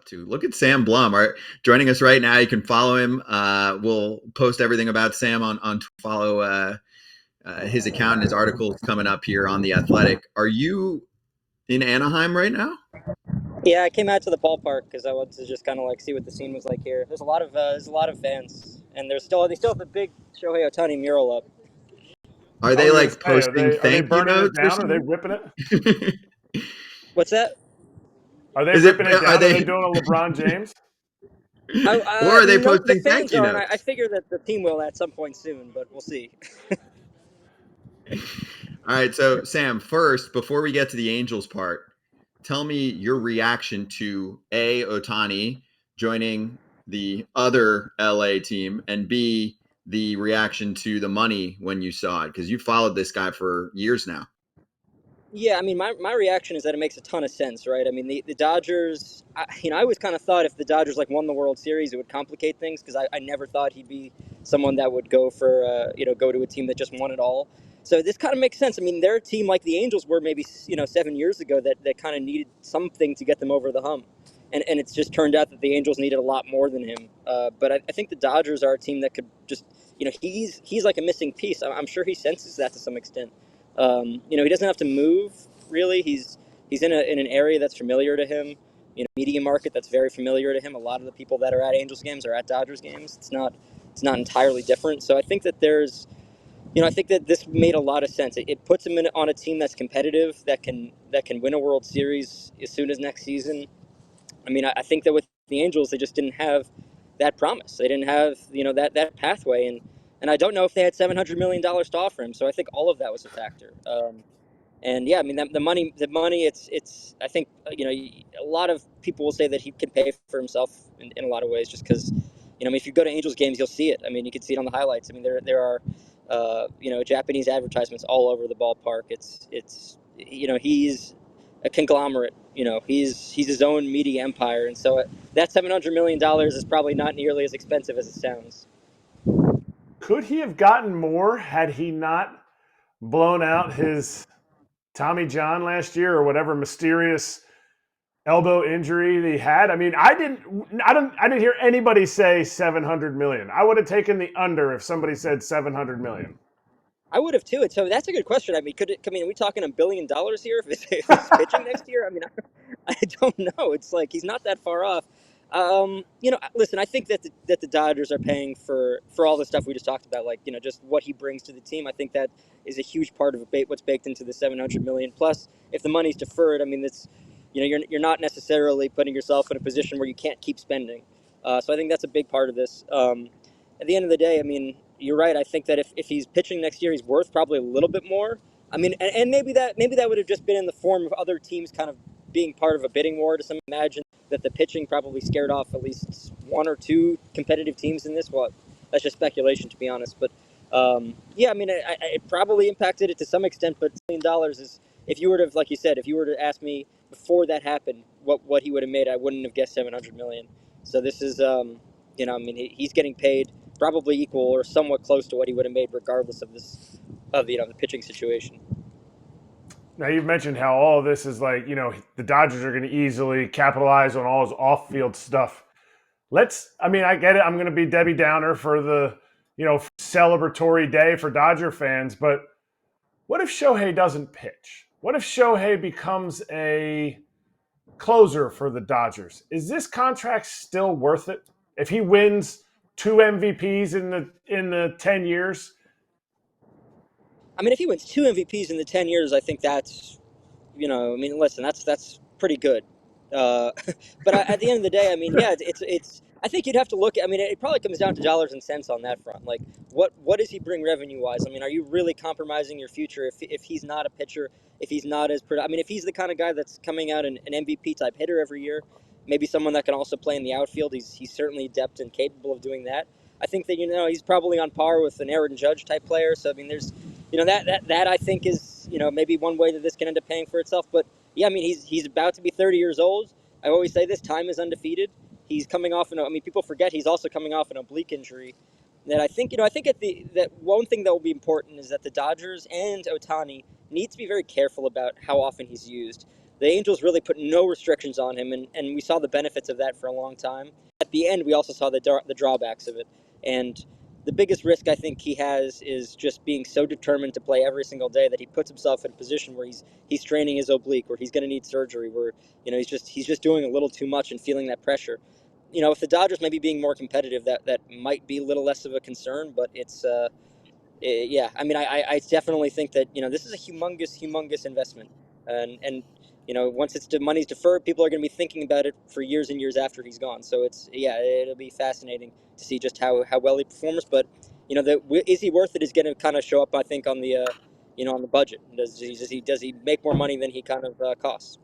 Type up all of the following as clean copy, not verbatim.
up to. Look at Sam Blum joining us right now. You can follow him. We'll post everything about Sam on follow his account and his articles coming up here on the Athletic. Are you in Anaheim right now? Yeah, I came out to the ballpark because I wanted to just kind of like see what the scene was like here. There's a lot of fans, and they still have the big Shohei Ohtani mural up. Are I they was gonna like say, posting are they thank you burning it notes or down? Are they something? ripping it? What's that? Are they Is it? ripping it Are down? Are they they? doing a LeBron James? Or are they No, the posting thank fans you are, and I notes? figure that the team will at some point soon, but we'll see. All right, so Sam, first, before we get to the Angels part, tell me your reaction to A, Ohtani joining the other LA team, and B, the reaction to the money when you saw it, because you followed this guy for years now. Yeah, I mean, my reaction is that it makes a ton of sense, right? I mean, the Dodgers, I always kind of thought if the Dodgers like won the World Series, it would complicate things because I never thought he'd be someone that would go for, go to a team that just won it all. So this kind of makes sense. I mean, they're a team like the Angels were maybe, 7 years ago that kind of needed something to get them over the hump. And it's just turned out that the Angels needed a lot more than him. But I think the Dodgers are a team that could just, he's like a missing piece. I'm sure he senses that to some extent. He doesn't have to move really. He's in an area that's familiar to him. Media market that's very familiar to him. A lot of the people that are at Angels games are at Dodgers games. It's not entirely different. So I think that I think that this made a lot of sense. It puts him on a team that's competitive, that can win a World Series as soon as next season. I mean, I think that with the Angels, they just didn't have that promise. They didn't have that pathway, and I don't know if they had $700 million to offer him. So I think all of that was a factor. And yeah, I mean the money. It's. I think a lot of people will say that he can pay for himself in a lot of ways, just because I mean, if you go to Angels games, you'll see it. I mean, you can see it on the highlights. I mean, there are Japanese advertisements all over the ballpark. It's he's a conglomerate. He's his own media empire, and so that $700 million is probably not nearly as expensive as it sounds. Could he have gotten more had he not blown out his Tommy John last year or whatever mysterious elbow injury that he had? I mean, I didn't hear anybody say 700 million. I would have taken the under if somebody said 700 million. I would have too. And so that's a good question. I mean, are we talking $1 billion here if he's pitching next year? I mean, I don't know. It's like he's not that far off. Listen, I think that the Dodgers are paying for all the stuff we just talked about, like just what he brings to the team. I think that is a huge part of what's baked into the 700 million. Plus, if the money's deferred, I mean, it's you're not necessarily putting yourself in a position where you can't keep spending. So I think that's a big part of this. At the end of the day, I mean, you're right. I think that if he's pitching next year, he's worth probably a little bit more. I mean, and maybe that would have just been in the form of other teams kind of being part of a bidding war. To some imagine that the pitching probably scared off at least one or two competitive teams in this. Well, that's just speculation, to be honest. But yeah, I mean, it probably impacted it to some extent. But $1 million is, if you were to, like you said, if you were to ask me before that happened, what he would have made, I wouldn't have guessed 700 million. So this is, I mean, he's getting paid probably equal or somewhat close to what he would have made regardless of the pitching situation. Now, you've mentioned how all of this is like, the Dodgers are going to easily capitalize on all his off-field stuff. I get it. I'm going to be Debbie Downer for the, celebratory day for Dodger fans. But what if Shohei doesn't pitch? What if Shohei becomes a closer for the Dodgers? Is this contract still worth it? If he wins 2 MVPs in the 10 years? I mean, if he wins 2 MVPs in the 10 years, I think that's, listen, that's pretty good. But at the end of the day, I mean, yeah, it's. I think you'd have to look. I mean, it probably comes down to dollars and cents on that front. Like, what does he bring revenue wise? I mean, are you really compromising your future if he's not a pitcher? If he's not as I mean, if he's the kind of guy that's coming out an MVP type hitter every year, maybe someone that can also play in the outfield. He's certainly adept and capable of doing that. I think that he's probably on par with an Aaron Judge type player. So I mean, there's that I think is maybe one way that this can end up paying for itself. But yeah, I mean, he's about to be 30 years old. I always say this: time is undefeated. He's coming off people forget he's also coming off an oblique injury. That I think that one thing that will be important is that the Dodgers and Ohtani need to be very careful about how often he's used. the Angels really put no restrictions on him, and we saw the benefits of that for a long time. At the end, we also saw the drawbacks of it. And the biggest risk I think he has is just being so determined to play every single day that he puts himself in a position where he's straining his oblique, where he's going to need surgery, where he's just doing a little too much and feeling that pressure. If the Dodgers maybe being more competitive, that might be a little less of a concern, but yeah. I mean, I definitely think that this is a humongous investment, and once money's deferred, people are going to be thinking about it for years and years after he's gone. So it'll be fascinating to see just how well he performs. But is he worth it is going to kind of show up, I think, on the budget. Does he make more money than he kind of costs?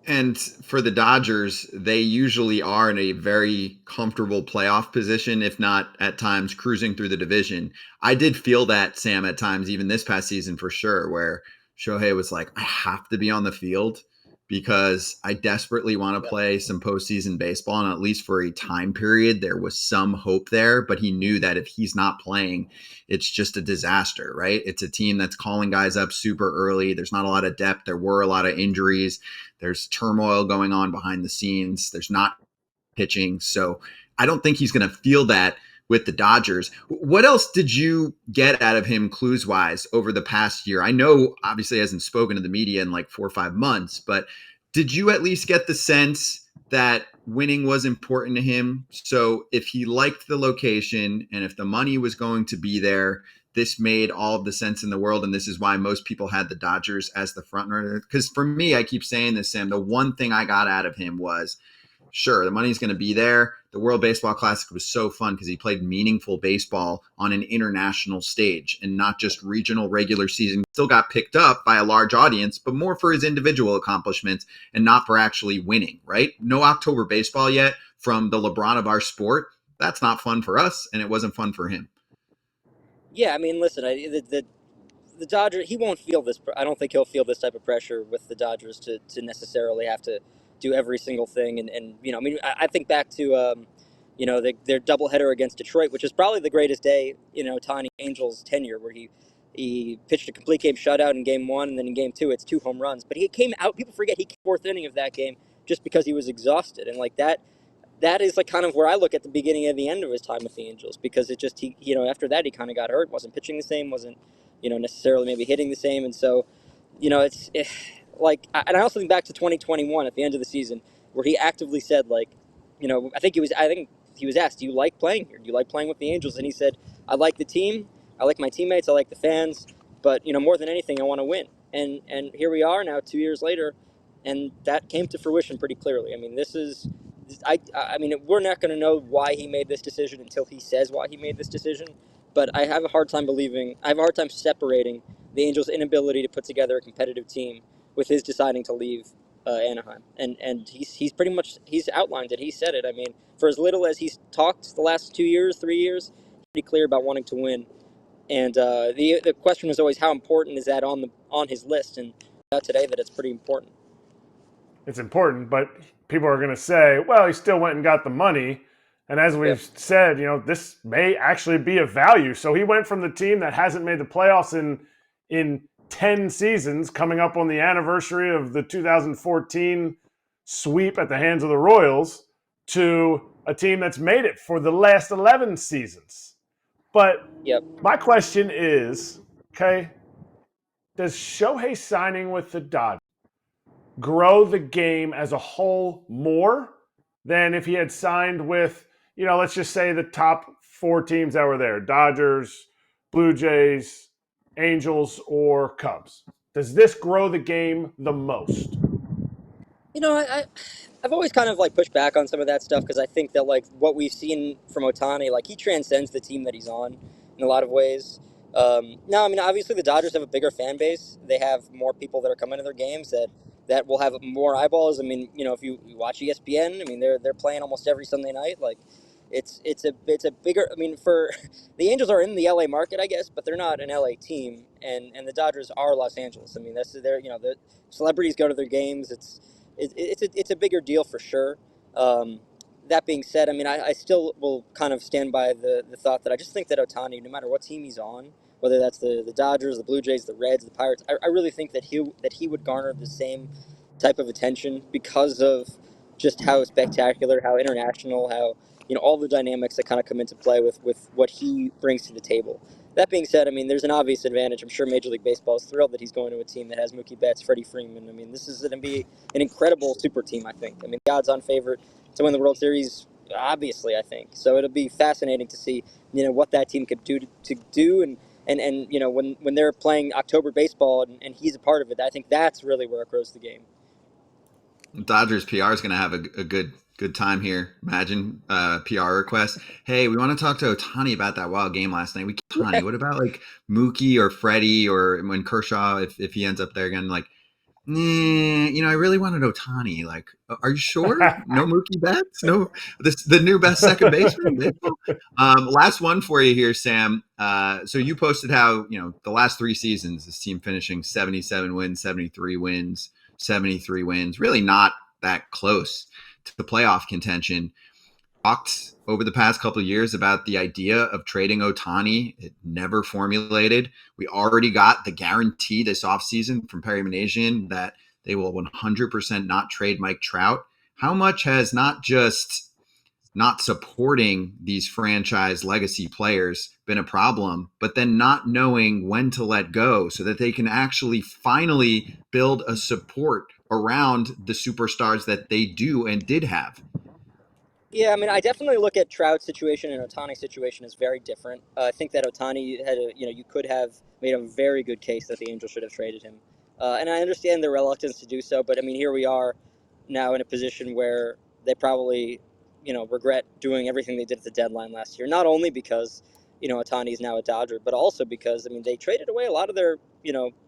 And for the Dodgers, they usually are in a very comfortable playoff position, if not at times cruising through the division. I did feel that, Sam, at times, even this past season for sure, where Shohei was like, I have to be on the field because I desperately want to play some postseason baseball. And at least for a time period, there was some hope there. But he knew that if he's not playing, it's just a disaster, right? It's a team that's calling guys up super early. There's not a lot of depth. There were a lot of injuries. There's turmoil going on behind the scenes. There's not pitching. So I don't think he's going to feel that with the Dodgers. What else did you get out of him clues wise over the past year? I know obviously he hasn't spoken to the media in like 4 or 5 months, but did you at least get the sense that winning was important to him? So if he liked the location and if the money was going to be there, this made all of the sense in the world. And this is why most people had the Dodgers as the front runner. Because for me, I keep saying this, Sam, the one thing I got out of him was, sure, the money's going to be there. The World Baseball Classic was so fun because he played meaningful baseball on an international stage and not just regional regular season. Still got picked up by a large audience, but more for his individual accomplishments and not for actually winning, right? No October baseball yet from the LeBron of our sport. That's not fun for us, and it wasn't fun for him. Yeah, I mean, listen, the Dodgers, he won't feel this. I don't think he'll feel this type of pressure with the Dodgers to necessarily have to do every single thing. And I mean, I think back to their doubleheader against Detroit, which is probably the greatest day Ohtani Angels tenure, where he pitched a complete game shutout in game one, and then in game two it's 2 home runs. But he came out. People forget he came 4th inning of that game just because he was exhausted, and like that is like kind of where I look at the beginning and the end of his time with the Angels, because it just after that he kind of got hurt, wasn't pitching the same, wasn't necessarily maybe hitting the same, and so and I also think back to 2021 at the end of the season where he actively said I think he was asked, do you like playing here? Do you like playing with the Angels? And he said, I like the team, I like my teammates, I like the fans, but more than anything, I want to win. And here we are now 2 years later, and that came to fruition pretty clearly. I mean, I mean, we're not going to know why he made this decision until he says why he made this decision. But I have a hard time separating the Angels' inability to put together a competitive team with his deciding to leave Anaheim. And he's pretty much, he's outlined it. He said it. I mean, for as little as he's talked the last 2 years, 3 years, he's pretty clear about wanting to win. And the question was always, how important is that on his list? And today that it's pretty important. It's important, but people are going to say, well, he still went and got the money. And as we've said, this may actually be a value. So he went from the team that hasn't made the playoffs in 10 seasons, coming up on the anniversary of the 2014 sweep at the hands of the Royals, to a team that's made it for the last 11 seasons. But my question is, okay, does Shohei signing with the Dodgers grow the game as a whole more than if he had signed with, let's just say the top 4 teams that were there: Dodgers, Blue Jays, Angels, or Cubs? Does this grow the game the most? I've always kind of pushed back on some of that stuff, because I think that what we've seen from Ohtani, he transcends the team that he's on in a lot of ways. Now, I mean, obviously the Dodgers have a bigger fan base. They have more people that are coming to their games that will have more eyeballs. I mean, if you watch ESPN, I mean, they're playing almost every Sunday night. It's a bigger. I mean, for the Angels are in the LA market, I guess, but they're not an LA team, and the Dodgers are Los Angeles. I mean, that's the celebrities go to their games. It's a bigger deal for sure. That being said, I mean, I still will kind of stand by the thought that I just think that Ohtani, no matter what team he's on, whether that's the Dodgers, the Blue Jays, the Reds, the Pirates, I really think that he would garner the same type of attention because of just how spectacular, how international, how all the dynamics that kind of come into play with what he brings to the table. That being said, I mean, there's an obvious advantage. I'm sure Major League Baseball is thrilled that he's going to a team that has Mookie Betts, Freddie Freeman. I mean, this is going to be an incredible super team, I think. I mean, the odds-on favorite to win the World Series, obviously, I think. So it'll be fascinating to see, what that team could do to do and when they're playing October baseball and he's a part of it. I think that's really where it grows the game. Dodgers PR is going to have a good time here. Imagine PR request. Hey, we want to talk to Ohtani about that wild game last night. We can't Ohtani. What about like Mookie or Freddie or when Kershaw, if he ends up there again, like, I really wanted Ohtani. Like, are you sure? No Mookie Betts? No, the new best second baseman. Last one for you here, Sam. So you posted how, the last 3 seasons, this team finishing 77 wins, 73 wins, 73 wins, really not that close to the playoff contention. Talked over the past couple of years about the idea of trading Ohtani. It never formulated. We already got the guarantee this offseason from Perry Manasian that they will 100% not trade Mike Trout. How much has not just not supporting these franchise legacy players been a problem, but then not knowing when to let go so that they can actually finally build a support around the superstars that they do and did have? Yeah, I mean, I definitely look at Trout's situation and Ohtani's situation as very different. I think that Ohtani had you could have made a very good case that the Angels should have traded him. And I understand their reluctance to do so, but I mean, here we are now in a position where they probably, regret doing everything they did at the deadline last year. Not only because, Ohtani is now a Dodger, but also because, I mean, they traded away a lot of their,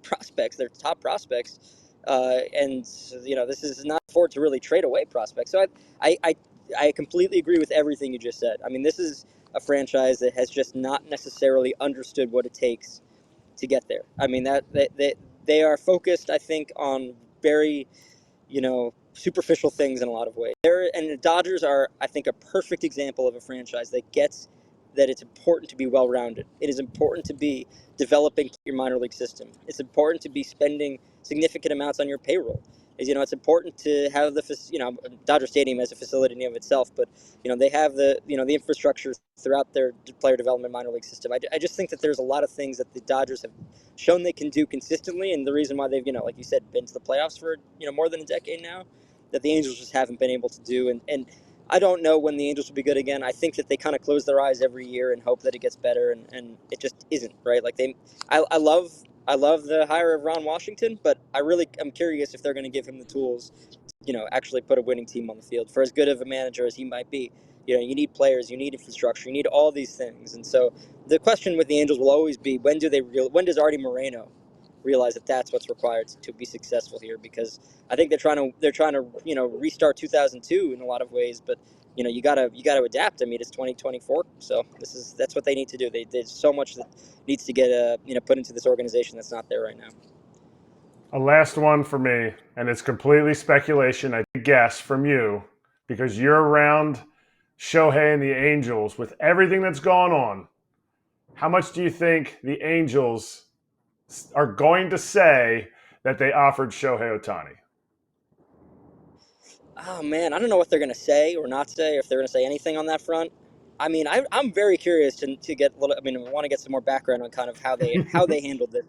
prospects, their top prospects. And, this is not afford to really trade away prospects. So I completely agree with everything you just said. I mean, this is a franchise that has just not necessarily understood what it takes to get there. I mean, that they are focused, I think, on very, superficial things in a lot of ways. And the Dodgers are, I think, a perfect example of a franchise that gets that it's important to be well-rounded. It is important to be developing your minor league system. It's important to be spending significant amounts on your payroll. It's important to have Dodger Stadium as a facility in and of itself, but they have the infrastructure throughout their player development minor league system. I just think that there's a lot of things that the Dodgers have shown they can do consistently, and the reason why they've like you said been to the playoffs for more than a decade now, that the Angels just haven't been able to do. And I don't know when the Angels will be good again. I think that they kind of close their eyes every year and hope that it gets better, and it just isn't, right? Like I love the hire of Ron Washington, but I'm curious if they're going to give him the tools to, actually put a winning team on the field. For as good of a manager as he might be, you need players, you need infrastructure, you need all these things. And so the question with the Angels will always be, when does Artie Moreno realize that that's what's required to be successful here? Because I think they're trying to restart 2002 in a lot of ways, but you gotta adapt. I mean, it's 2024, so that's what they need to do. There's so much that needs to get put into this organization that's not there right now. A last one for me, and it's completely speculation. I guess from you because you're around Shohei and the Angels with everything that's gone on. How much do you think the Angels are going to say that they offered Shohei Ohtani? Oh man, I don't know what they're going to say or not say, or if they're going to say anything on that front. I mean, I'm very curious to get a little. I mean, I want to get some more background on kind of how they handled this,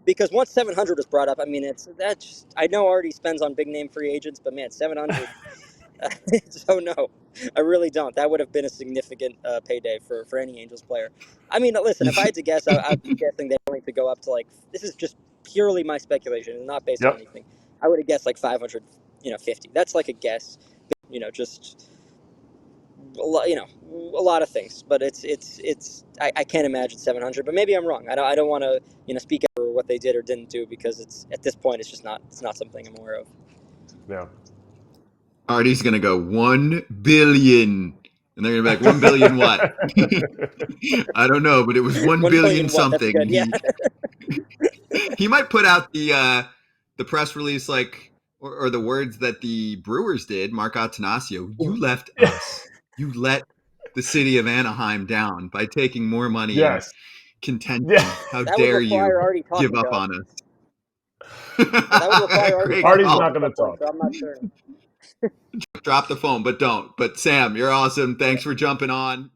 because once 700 was brought up, I mean, I know Artie spends on big name free agents, but man, 700. So no, I really don't. That would have been a significant payday for any Angels player. I mean, listen, if I had to guess, I'd be guessing they're going to go up to this is just purely my speculation and not based on anything. I would have guessed 500, 50. That's like a guess, just a lot of things. But I can't imagine 700. But maybe I'm wrong. I don't want to speak up for what they did or didn't do, because at this point it's not something I'm aware of. Yeah. Artie's going to go 1 billion. And they're going to be like, 1 billion what? I don't know, but it was 1 billion something. That's good. Yeah. He might put out the press release or the words that the Brewers did, Mark Attanasio. You left us. You let the city of Anaheim down by taking more money and contention. How dare you give up on us? That would require Artie Great Artie's call. not going to talk. so I'm not sure. Drop the phone, but don't. But Sam, you're awesome. Thanks for jumping on.